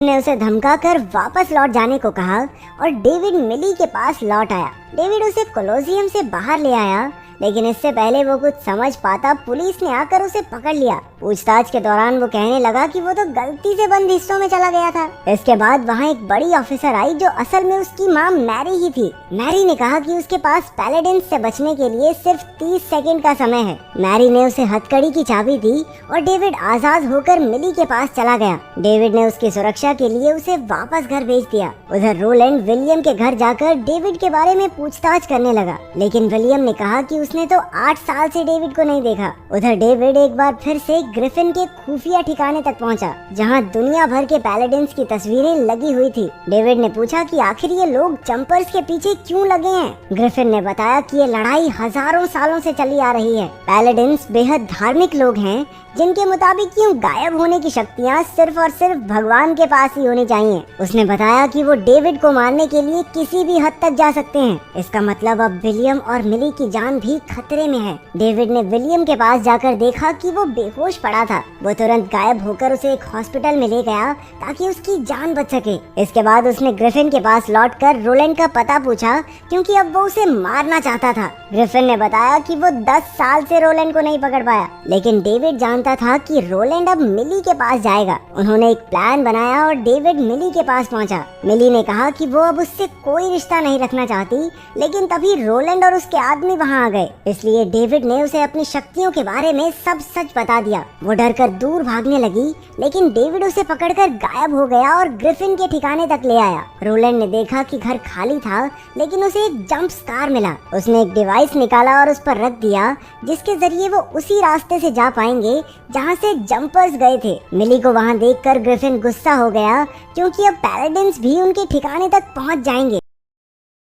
ने उसे धमकाकर वापस लौट जाने को कहा और डेविड मिली के पास लौट आया। डेविड उसे कोलोसियम से बाहर ले आया, लेकिन इससे पहले वो कुछ समझ पाता पुलिस ने आकर उसे पकड़ लिया। पूछताछ के दौरान वो कहने लगा कि वो तो गलती से बंद हिस्सों में चला गया था। इसके बाद वहाँ एक बड़ी ऑफिसर आई जो असल में उसकी माँ मैरी ही थी। मैरी ने कहा कि उसके पास पैलेडिन्स से बचने के लिए सिर्फ 30 सेकंड का समय है। मैरी ने उसे हथकड़ी की चाबी दी और डेविड आजाद होकर मिली के पास चला गया। डेविड ने उसकी सुरक्षा के लिए उसे वापस घर भेज दिया। उधर रोलैंड विलियम के घर जाकर डेविड के बारे में पूछताछ करने लगा, लेकिन विलियम ने कहा कि उसने तो 8 साल से डेविड को नहीं देखा। उधर डेविड एक बार फिर से ग्रिफिन के खुफिया ठिकाने तक पहुंचा, जहां दुनिया भर के पैलेडिन्स की तस्वीरें लगी हुई थी। डेविड ने पूछा कि आखिर ये लोग जंपर्स के पीछे क्यों लगे हैं। ग्रिफिन ने बताया कि ये लड़ाई हजारों सालों से चली आ रही है। पैलेडिन्स बेहद धार्मिक लोग हैं, जिनके मुताबिक यूं गायब होने की शक्तियां सिर्फ और सिर्फ भगवान के पास ही होनी चाहिए। उसने बताया कि वो डेविड को मारने के लिए किसी भी हद तक जा सकते हैं। इसका मतलब अब विलियम और मिली की जान भी खतरे में है। डेविड ने विलियम के पास जाकर देखा कि वो बेहोश पड़ा था। वो तुरंत गायब होकर उसे एक हॉस्पिटल में ले गया ताकि उसकी जान बच सके। इसके बाद उसने ग्रिफिन के पास लौटकर रोलैंड का पता पूछा, क्योंकि अब वो उसे मारना चाहता था। ग्रिफिन ने बताया कि वो 10 साल से रोलैंड को नहीं पकड़ पाया, लेकिन डेविड जानता था कि रोलैंड अब मिली के पास जाएगा। उन्होंने एक प्लान बनाया और डेविड मिली के पास पहुंचा। मिली ने कहा कि वो अब उससे कोई रिश्ता नहीं रखना चाहती, लेकिन तभी रोलैंड और उसके आदमी वहां आ गए। इसलिए डेविड ने उसे अपनी शक्तियों के बारे में सब सच बता दिया। वो डरकर दूर भागने लगी, लेकिन डेविड उसे पकड़कर गायब हो गया और ग्रिफिन के ठिकाने तक ले आया। रोलैंड ने देखा कि घर खाली था, लेकिन उसे एक जंप स्कार मिला। उसने एक डिवाइस निकाला और उस पर रख दिया, जिसके जरिए वो उसी रास्ते से जा पाएंगे जहाँ से जंपर्स गए थे। मिली को वहाँ देखकर ग्रिफिन गुस्सा हो गया, क्योंकि अब पैलेडिन्स भी उनके ठिकाने तक पहुँच जाएंगे।